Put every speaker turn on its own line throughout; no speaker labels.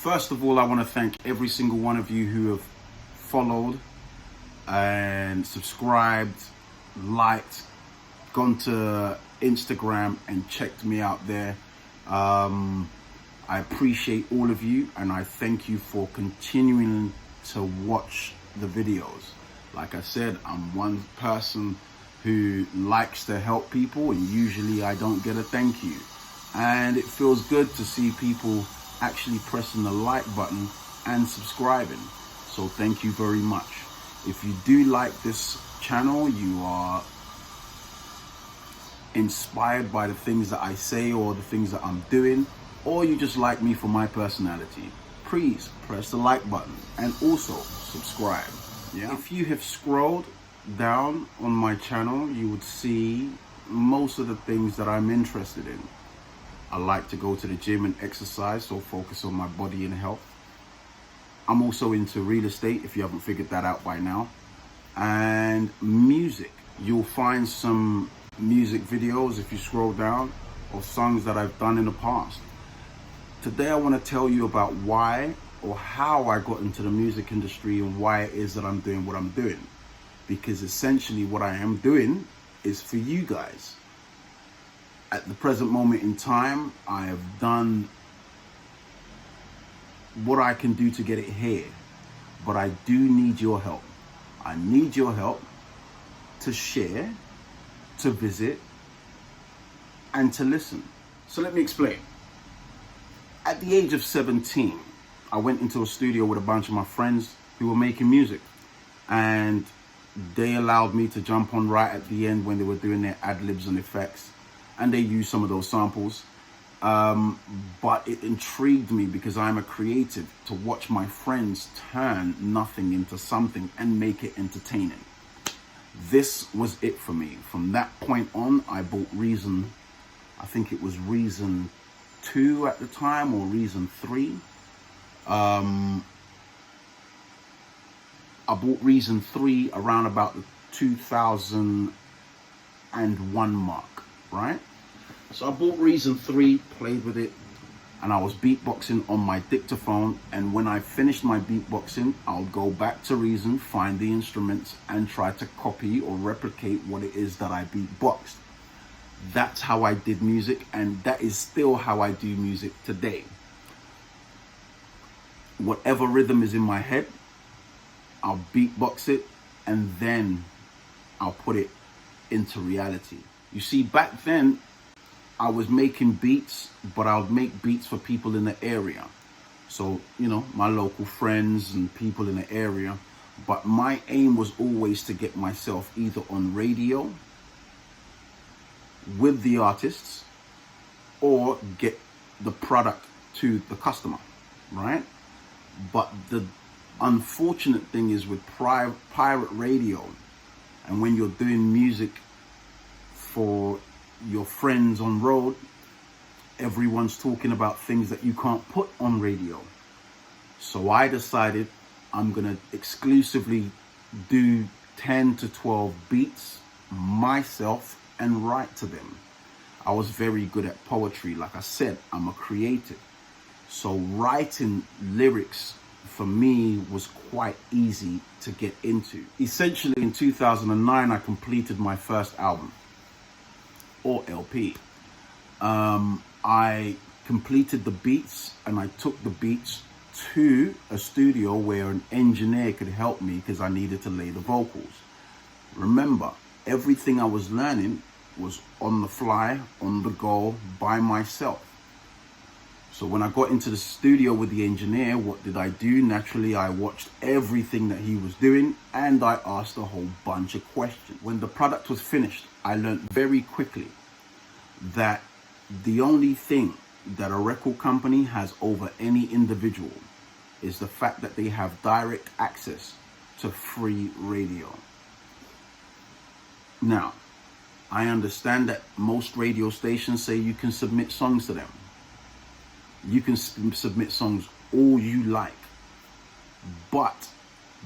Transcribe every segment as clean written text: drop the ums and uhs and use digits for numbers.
First of all, I want to thank every single one of you who have followed and subscribed, liked, gone to Instagram and checked me out there. I appreciate all of you, and I thank you for continuing to watch the videos. Like I said, I'm one person who likes to help people, and usually I don't get a thank you. And it feels good to see people actually pressing the like button and subscribing. So thank you very much. If you do like this channel, you are inspired by the things that I say or the things that I'm doing, or you just like me for my personality, please press the like button and also subscribe. Yeah. If you have scrolled down on my channel, you would see most of the things that I'm interested in. I like to go to the gym and exercise, so focus on my body and health. I'm also into real estate, if you haven't figured that out by now. And music. You'll find some music videos if you scroll down, or songs that I've done in the past. Today I want to tell you about why or how I got into the music industry and why it is that I'm doing what I'm doing. Because essentially what I am doing is for you guys. At the present moment in time, I have done what I can do to get it here, but I do need your help. I need your help to share, to visit, and to listen. So let me explain. At the age of 17, I went into a studio with a bunch of my friends who were making music, and they allowed me to jump on right at the end when they were doing their ad-libs and effects, and they used some of those samples. But it intrigued me because I'm a creative, to watch my friends turn nothing into something and make it entertaining. This was it for me. From that point on, I bought Reason, I think it was Reason 2 at the time, or Reason 3. I bought Reason 3 around about the 2001 mark, right? So I bought Reason 3, played with it, and I was beatboxing on my dictaphone. And when I finished my beatboxing, I'll go back to Reason, find the instruments, and try to copy or replicate what it is that I beatboxed. That's how I did music, and that is still how I do music today. Whatever rhythm is in my head, I'll beatbox it, and then I'll put it into reality. You see, back then, I was making beats, but I would make beats for people in the area. So, you know, my local friends and people in the area. But my aim was always to get myself either on radio with the artists, or get the product to the customer, right? But the unfortunate thing is with pirate radio, and when you're doing music for your friends on road, everyone's talking about things that you can't put on radio. So I decided I'm gonna exclusively do 10 to 12 beats myself and write to them. I was very good at poetry. Like I said, I'm a creative. So writing lyrics for me was quite easy to get into. Essentially in 2009, I completed my first album, or LP. I completed the beats, and I took the beats to a studio where an engineer could help me because I needed to lay the vocals. Remember, everything I was learning was on the fly, on the go, by myself. So when I got into the studio with the engineer, what did I do? Naturally, I watched everything that he was doing, and I asked a whole bunch of questions. When the product was finished, I learned very quickly that the only thing that a record company has over any individual is the fact that they have direct access to free radio. Now, I understand that most radio stations say you can submit songs to them. You can submit songs all you like, but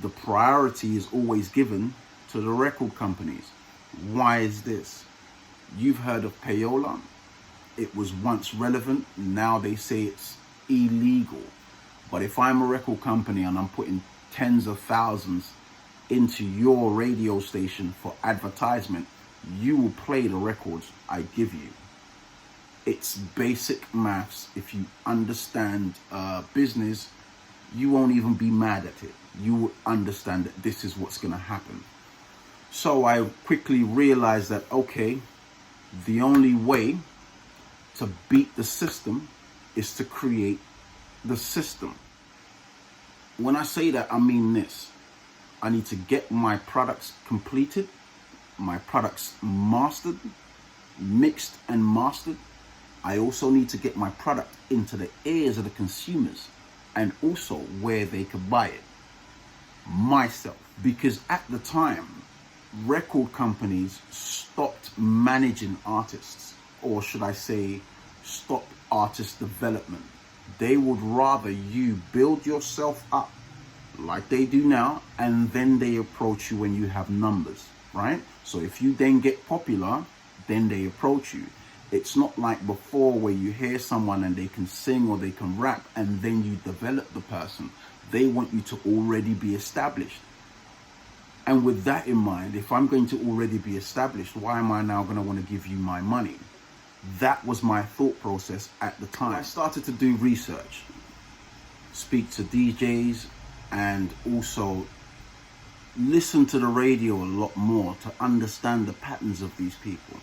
the priority is always given to the record companies. Why is this? You've heard of payola. It was once relevant. Now they say it's illegal. But if I'm a record company and I'm putting tens of thousands into your radio station for advertisement, you will play the records I give you. It's basic maths. If you understand business, you won't even be mad at it. You will understand that this is what's going to happen. So I quickly realized that, okay, the only way to beat the system is to create the system. When I say that, I mean this. I need to get my products completed, my products mastered, mixed and mastered. I also need to get my product into the ears of the consumers and also where they could buy it. Myself. Because at the time, record companies stopped managing artists, or should I say, stopped artist development. They would rather you build yourself up like they do now, and then they approach you when you have numbers, right? So if you then get popular, then they approach you. It's not like before where you hear someone and they can sing or they can rap and then you develop the person. They want you to already be established. And with that in mind, if I'm going to already be established, why am I now going to want to give you my money? That was my thought process at the time. I started to do research, speak to DJs, and also listen to the radio a lot more to understand the patterns of these people.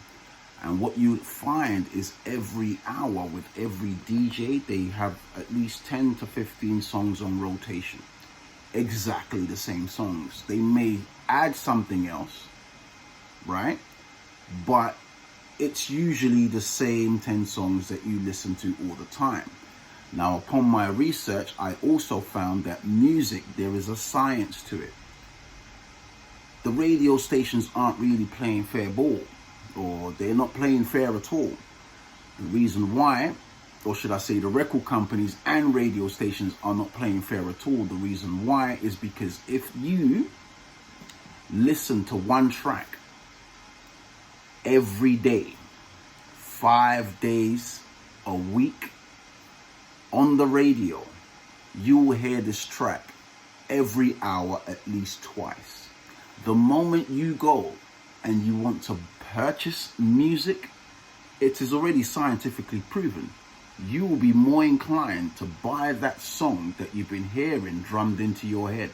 And what you find is every hour with every DJ, they have at least 10 to 15 songs on rotation. Exactly the same songs. They may add something else, right? But it's usually the same 10 songs that you listen to all the time. Now, upon my research, I also found that music, there is a science to it. The radio stations aren't really playing fair ball, or they're not playing fair at all. The reason why, or should I say the record companies and radio stations are not playing fair at all, the reason why is because if you listen to one track every day, 5 days a week on the radio, you will hear this track every hour at least twice. The moment you go and you want to purchase music, it is already scientifically proven. You will be more inclined to buy that song that you've been hearing drummed into your head.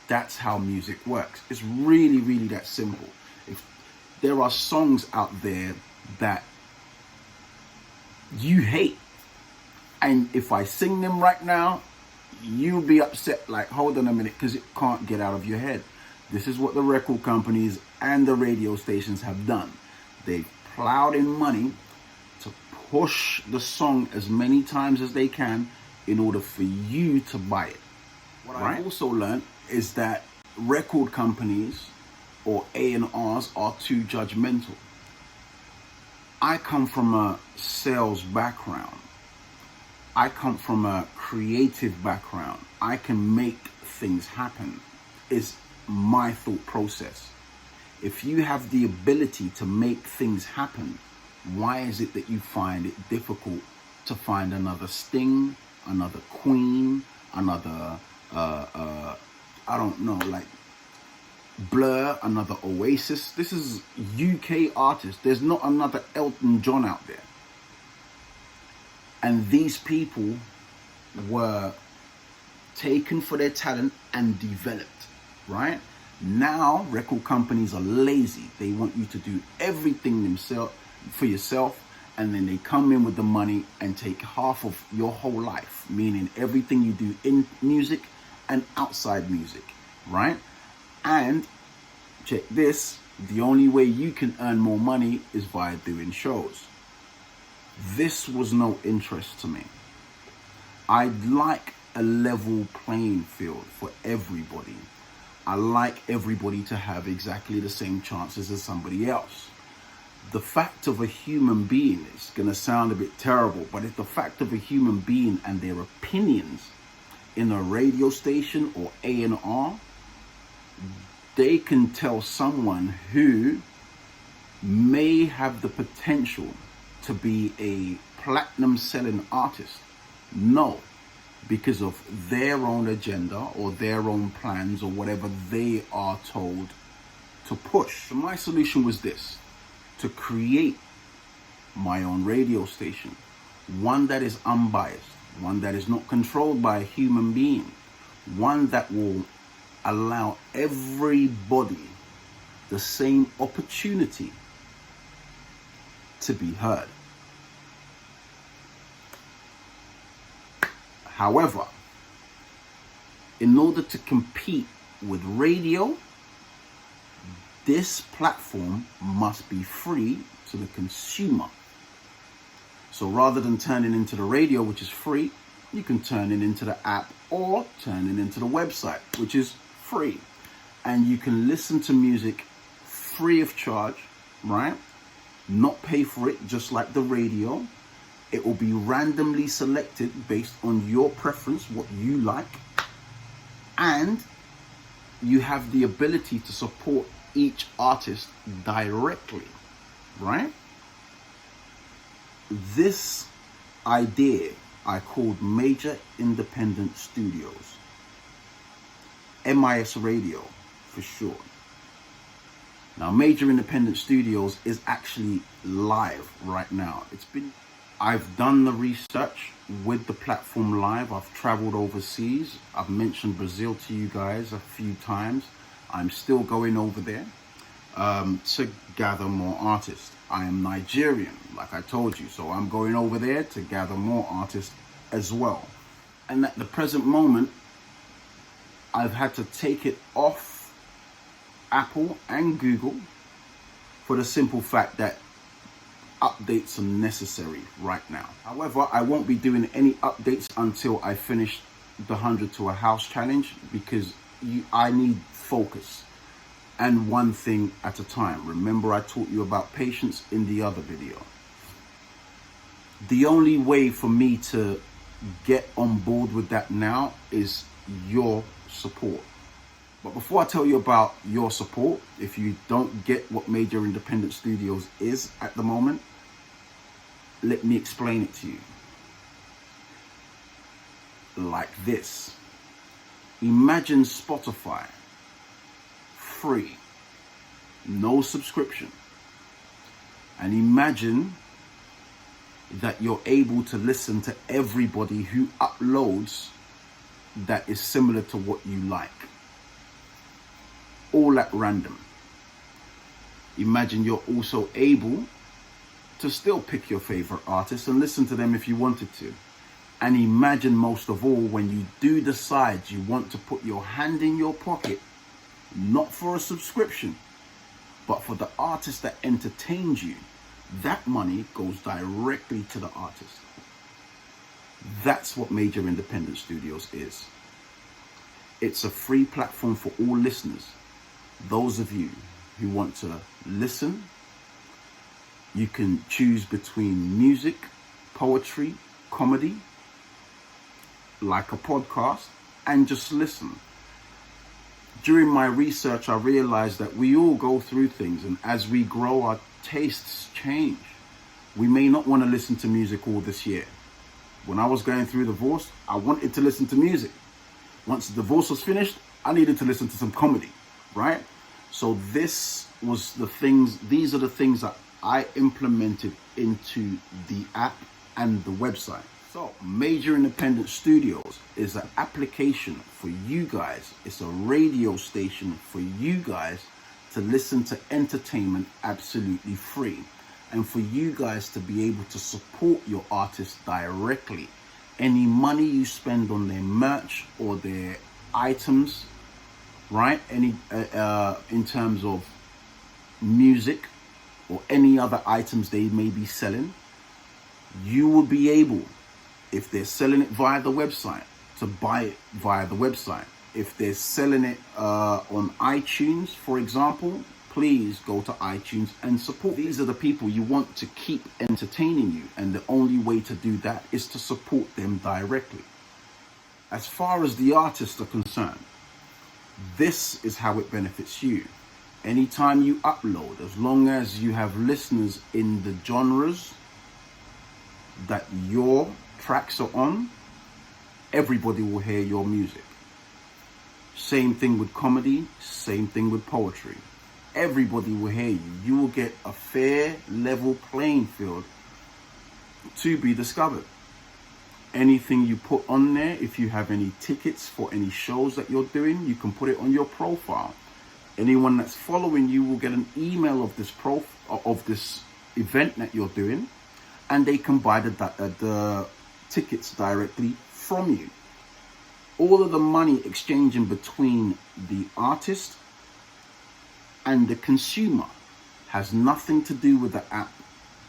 That's how music works. It's really, really that simple. If there are songs out there that you hate, and if I sing them right now, you'll be upset, like, hold on a minute, because it can't get out of your head. This is what the record companies and the radio stations have done. They've plowed in money to push the song as many times as they can in order for you to buy it. What I also learned is that record companies or A&Rs are too judgmental. I come from a sales background. I come from a creative background. I can make things happen. It's my thought process. If you have the ability to make things happen, why is it that you find it difficult to find another Sting, another Queen, another, I don't know, like Blur, another Oasis? This is UK artists. There's not another Elton John out there. And these people were taken for their talent and developed, right? Now, record companies are lazy. They want you to do everything themselves for yourself, and then they come in with the money and take half of your whole life, meaning everything you do in music and outside music, right? And check this, the only way you can earn more money is via doing shows. This was no interest to me. I'd like a level playing field for everybody. I like everybody to have exactly the same chances as somebody else. The fact of a human being is going to sound a bit terrible, but it's the fact of a human being and their opinions in a radio station or A&R, they can tell someone who may have the potential to be a platinum selling artist, no, because of their own agenda or their own plans or whatever they are told to push. So my solution was this: to create my own radio station, one that is unbiased, one that is not controlled by a human being, one that will allow everybody the same opportunity to be heard. However, in order to compete with radio, this platform must be free to the consumer. So rather than turning into the radio, which is free, you can turn it into the app or turn it into the website, which is free. And you can listen to music free of charge, right? Not pay for it, just like the radio. It will be randomly selected based on your preference, what you like. And you have the ability to support each artist directly, right? This idea I called Major Independent Studios. M.I.S Radio for short. Now, Major Independent Studios is actually live right now. I've done the research with the platform live. I've traveled overseas. I've mentioned Brazil to you guys a few times. I'm still going over there to gather more artists. I am Nigerian, like I told you, so I'm going over there to gather more artists as well. And at the present moment, I've had to take it off Apple and Google for the simple fact that updates are necessary right now. However, I won't be doing any updates until I finish the 100 to a house challenge, because I need focus and one thing at a time. Remember, I taught you about patience in the other video. The only way for me to get on board with that now is your support. But before I tell you about your support, if you don't get what Major Independent Studios is at the moment, let me explain it to you. Like this. Imagine Spotify, free, no subscription. And imagine that you're able to listen to everybody who uploads that is similar to what you like, all at random. Imagine you're also able to still pick your favorite artists and listen to them if you wanted to. And imagine, most of all, when you do decide you want to put your hand in your pocket, not for a subscription, but for the artist that entertains you, that money goes directly to the artist. That's what Major Independent Studios is. It's a free platform for all listeners. Those of you who want to listen, you can choose between music, poetry, comedy, like a podcast, and just listen. During my research, I realized that we all go through things, and as we grow, our tastes change. We may not want to listen to music all this year. When I was going through divorce, I wanted to listen to music. Once the divorce was finished, I needed to listen to some comedy, right? So these are the things that I implemented into the app and the website. So Major Independent Studios is an application for you guys. It's a radio station for you guys to listen to entertainment absolutely free, and for you guys to be able to support your artists directly. Any money you spend on their merch or their items, right? In terms of music or any other items they may be selling, you will be able, if they're selling it via the website, to buy it via the website. If they're selling it on iTunes, for example, please go to iTunes and support. These are the people you want to keep entertaining you, and the only way to do that is to support them directly. As far as the artists are concerned, this is how it benefits you. Anytime you upload, as long as you have listeners in the genres that your tracks are on, everybody will hear your music. Same thing with comedy, same thing with poetry. Everybody will hear you. You will get a fair, level playing field to be discovered. Anything you put on there, if you have any tickets for any shows that you're doing, you can put it on your profile. Anyone that's following you will get an email of this event that you're doing, and they can buy the tickets directly from you. All of the money exchanging between the artist and the consumer has nothing to do with the app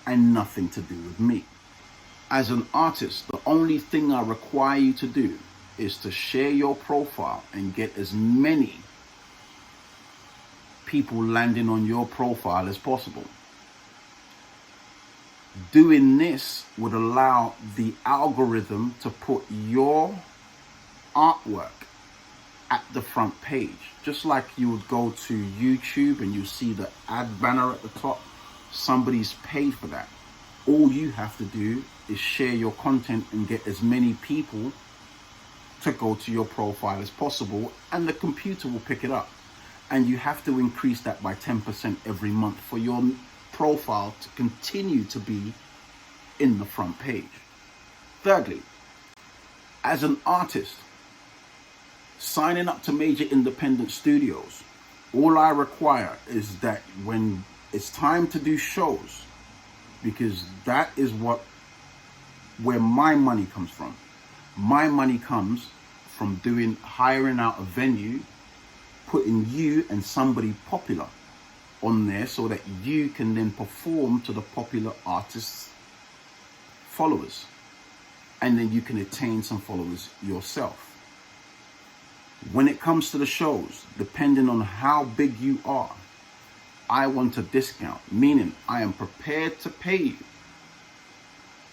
and nothing to do with me. As an artist, the only thing I require you to do is to share your profile and get as many people landing on your profile as possible. Doing this would allow the algorithm to put your artwork at the front page. Just like you would go to YouTube and you see the ad banner at the top, somebody's paid for that. All you have to do is share your content and get as many people to go to your profile as possible, and the computer will pick it up. And you have to increase that by 10% every month for your profile to continue to be in the front page. Thirdly, as an artist, signing up to major independent studios, all I require is that when it's time to do shows, because that is where my money comes from. My money comes from hiring out a venue, putting you and somebody popular on there so that you can then perform to the popular artist's followers, and then you can attain some followers yourself. When it comes to the shows, depending on how big you are, I want a discount, meaning I am prepared to pay you.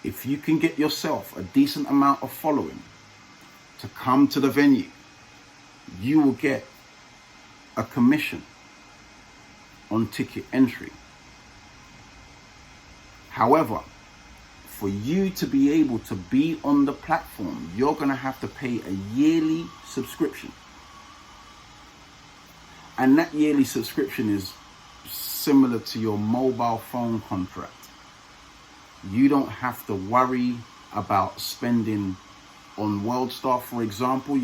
If you can get yourself a decent amount of following to come to the venue, you will get a commission on ticket entry. However, for you to be able to be on the platform, you're going to have to pay a yearly subscription. And that yearly subscription is similar to your mobile phone contract. You don't have to worry about spending on WorldStar, for example.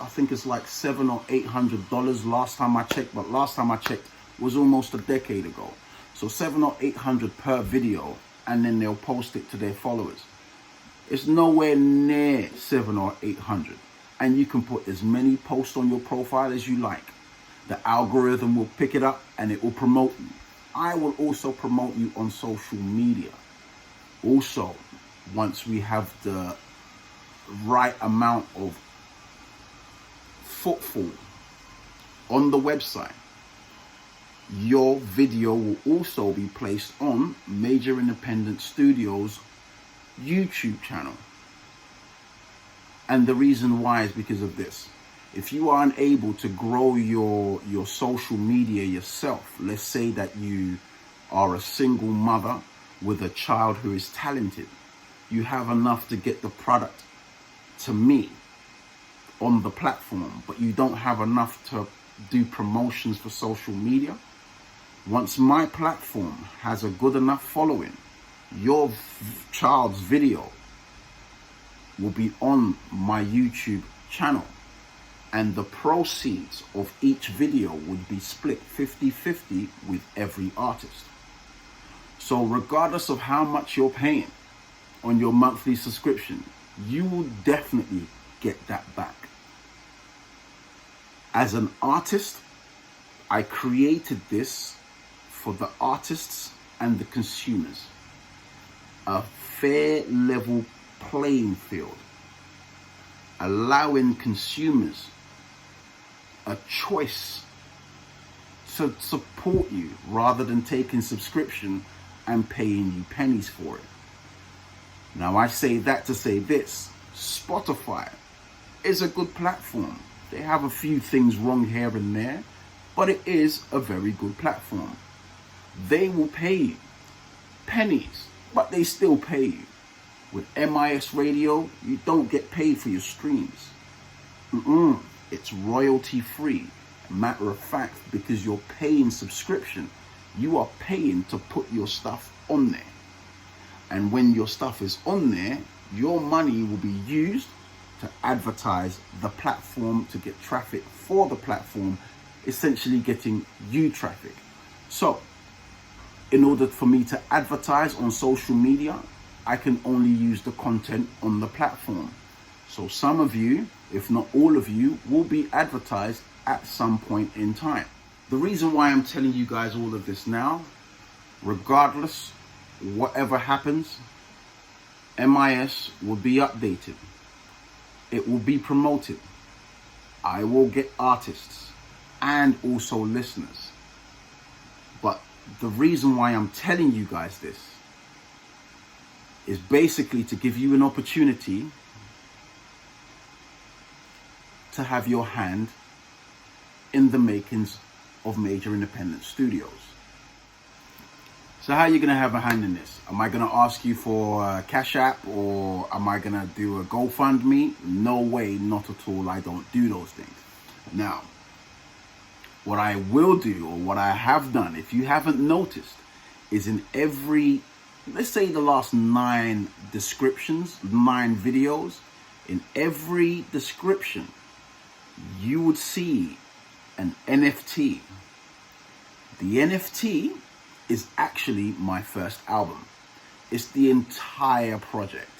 I think it's like $700 or $800 last time I checked, but last time I checked was almost a decade ago. So $700 or $800 per video, and then they'll post it to their followers. It's nowhere near $700 or $800, and you can put as many posts on your profile as you like. The algorithm will pick it up and it will promote you. I will also promote you on social media. Also, once we have the right amount of footfall on the website, your video will also be placed on Major Independent Studios YouTube channel. And the reason why is because of this. If you are unable to grow your social media yourself, let's say that you are a single mother with a child who is talented, you have enough to get the product to me on the platform, but you don't have enough to do promotions for social media. Once my platform has a good enough following, your child's video will be on my YouTube channel, and the proceeds of each video would be split 50-50 with every artist. So regardless of how much you're paying on your monthly subscription, you will definitely get that back. As an artist, I created this for the artists and the consumers. A fair level playing field, allowing consumers a choice to support you rather than taking subscription and paying you pennies for it. Now I say that to say this: Spotify is a good platform. They have a few things wrong here and there, but it is a very good platform. They will pay you pennies, but they still pay you. With M.I.S radio, you don't get paid for your streams. It's royalty free. Matter of fact, because you're paying subscription, you are paying to put your stuff on there. And when your stuff is on there, your money will be used to advertise the platform, to get traffic for the platform, essentially getting you traffic. So in order for me to advertise on social media, I can only use the content on the platform. So some of you, if not all of you, will be advertised at some point in time. The reason why I'm telling you guys all of this now, regardless, whatever happens, M.I.S will be updated. It will be promoted. I will get artists and also listeners. But the reason why I'm telling you guys this is basically to give you an opportunity to have your hand in the makings of Major Independent Studios. So how are you going to have a hand in this? Am I going to ask you for a Cash App, or am I going to do a GoFundMe? No way, not at all. I don't do those things. Now, what I will do, or what I have done, if you haven't noticed, is in every, let's say the last 9 descriptions, 9 videos, in every description, you would see an NFT. The NFT is actually my first album. It's the entire project.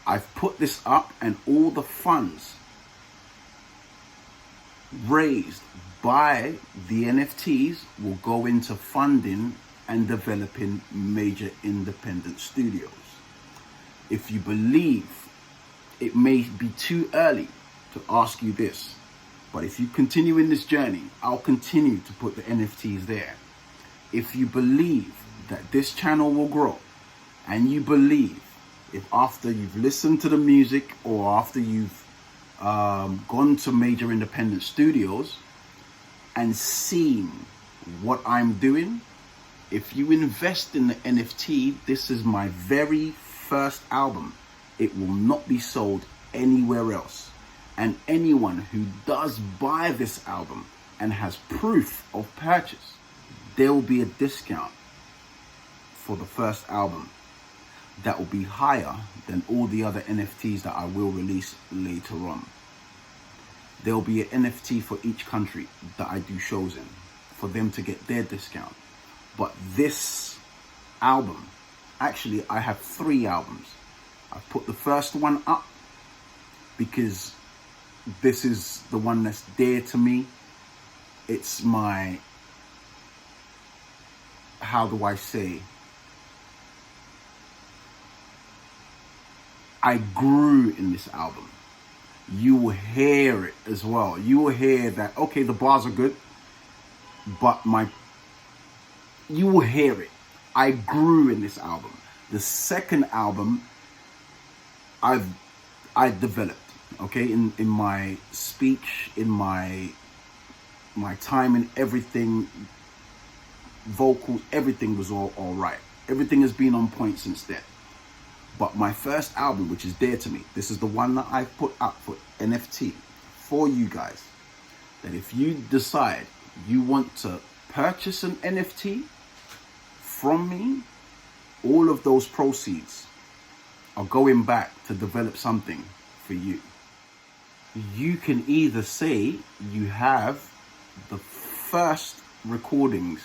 I've put this up, and all the funds raised by the NFTs will go into funding and developing Major Independent Studios. If you believe, it may be too early to ask you this, but if you continue in this journey, I'll continue to put the NFTs there. If you believe that this channel will grow, and you believe, if after you've listened to the music, or after you've gone to Major Independent Studios and seen what I'm doing, if you invest in the NFT, this is my very first album. It will not be sold anywhere else. And anyone who does buy this album and has proof of purchase, there will be a discount for the first album that will be higher than all the other NFTs that I will release later on. There will be an NFT for each country that I do shows in, for them to get their discount. But this album, actually I have 3 albums. I've put the first one up because this is the one that's dear to me. It's my, how do I say, I grew in this album. You will hear it as well. You will hear that, okay, the bars are good, but you will hear it. I grew in this album. The second album, I developed, okay, in my speech, in my time and everything, vocals, everything was all right. Everything has been on point since then. But my first album, which is dear to me, this is the one that I put up for NFT for you guys, that if you decide you want to purchase an NFT from me, all of those proceeds are going back to develop something for you. You can either say you have the first recordings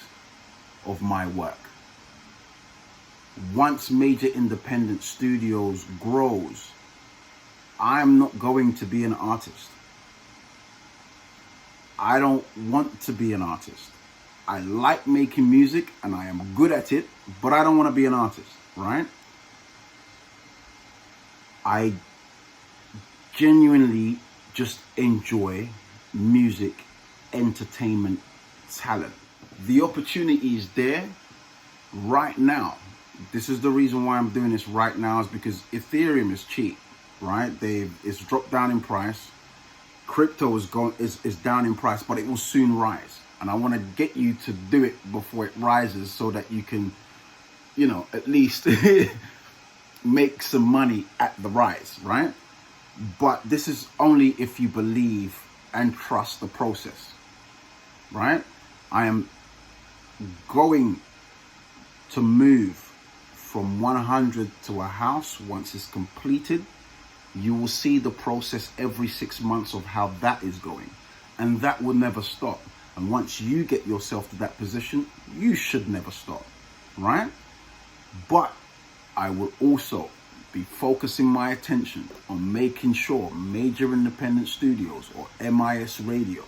of my work. Once Major Independent Studios grows, I'm not going to be an artist. I don't want to be an artist. I like making music and I am good at it, but I don't want to be an artist, right? I genuinely just enjoy music, entertainment, talent. The opportunity is there right now. This is the reason why I'm doing this right now, is because Ethereum is cheap, right? It's dropped down in price. Crypto is down in price, but it will soon rise. And I want to get you to do it before it rises, so that you can, at least make some money at the rise, right? But this is only if you believe and trust the process, right? I am going to move from 100 to a house. Once it's completed, you will see the process every 6 months of how that is going, and that will never stop. And once you get yourself to that position, you should never stop, right? But I will also be focusing my attention on making sure Major Independent Studios, or M.I.S Radio,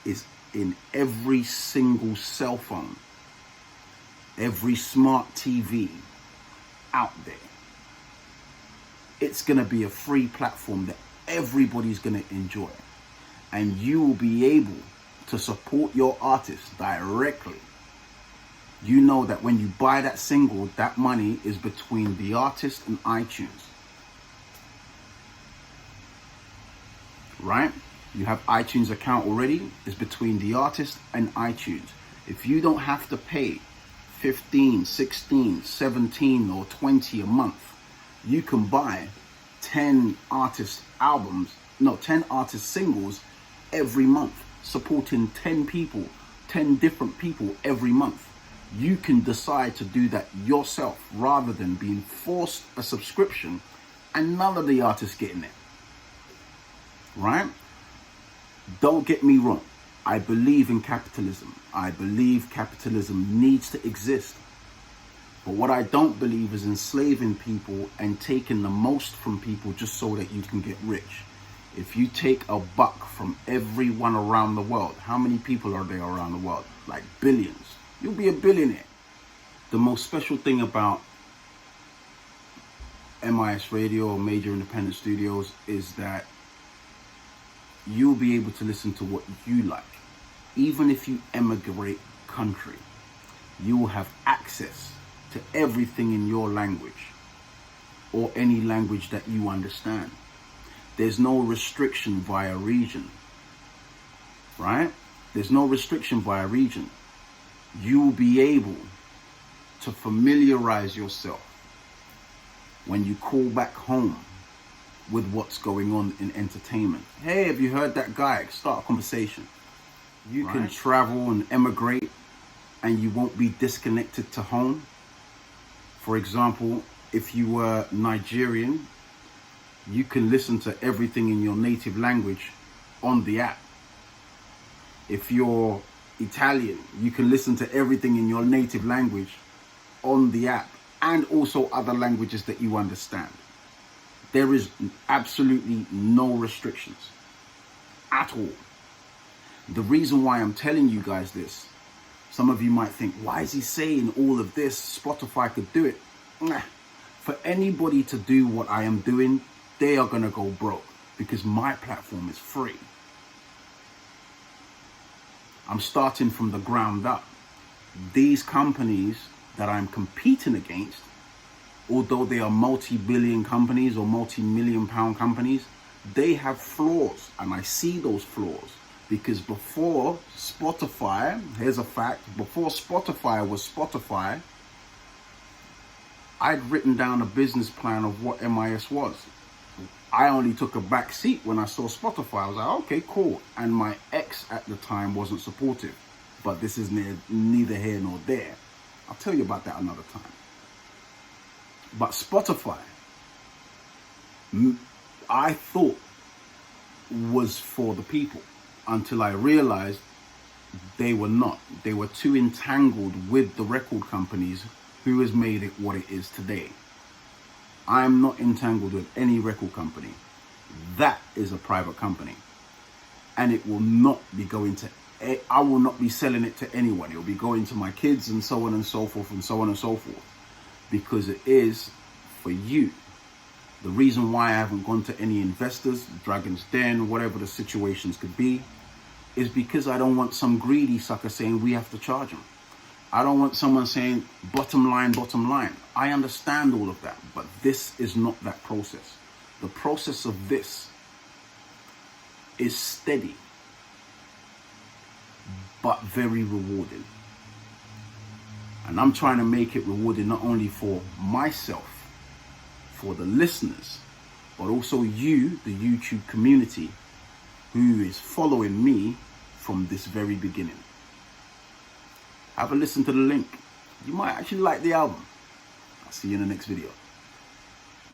is in every single cell phone, every smart TV out there. It's going to be a free platform that everybody's going to enjoy. And you will be able to support your artists directly. You know that when you buy that single, that money is between the artist and iTunes. Right? You have iTunes account already. It's between the artist and iTunes. If you don't have to pay 15, 16, 17 or 20 a month, you can buy 10 artist singles every month, supporting 10 people, 10 different people every month. You can decide to do that yourself rather than being forced a subscription and none of the artists getting it. Right? Don't get me wrong. I believe in capitalism. I believe capitalism needs to exist. But what I don't believe is enslaving people and taking the most from people just so that you can get rich. If you take a buck from everyone around the world, how many people are there around the world? Like billions. You'll be a billionaire. The most special thing about M.I.S Radio or Major Independent Studios is that you'll be able to listen to what you like. Even if you emigrate country, you will have access to everything in your language or any language that you understand. There's no restriction via region, right? There's no restriction via region. You will be able to familiarize yourself when you call back home with what's going on in entertainment. Hey, have you heard that guy? Start a conversation. You can travel and emigrate and you won't be disconnected to home. For example, if you were Nigerian, you can listen to everything in your native language on the app. If you're Italian, you can listen to everything in your native language on the app, and also other languages that you understand. There is absolutely no restrictions at all. The reason why I'm telling you guys this, some of you might think, why is he saying all of this? Spotify could do it. Nah. For anybody to do what I am doing, they are going to go broke because my platform is free. I'm starting from the ground up. These companies that I'm competing against, although they are multi-billion companies or multi-million pound companies, they have flaws, and I see those flaws. Because before Spotify, here's a fact, before Spotify was Spotify, I'd written down a business plan of what M.I.S was. I only took a back seat when I saw Spotify. I was like, okay, cool. And my ex at the time wasn't supportive. But this is neither here nor there. I'll tell you about that another time. But Spotify, I thought was for the people until I realized they were not. They were too entangled with the record companies who has made it what it is today. I am not entangled with any record company. That is a private company. And it will not be going to, I will not be selling it to anyone. It will be going to my kids and so on and so forth and so on and so forth. Because it is for you. The reason why I haven't gone to any investors, Dragon's Den, whatever the situations could be, is because I don't want some greedy sucker saying we have to charge them. I don't want someone saying bottom line, bottom line. I understand all of that, but this is not that process. The process of this is steady, but very rewarding. And I'm trying to make it rewarding not only for myself, for the listeners, but also you, the YouTube community, who is following me from this very beginning. Have a listen to the link. You might actually like the album. I'll see you in the next video.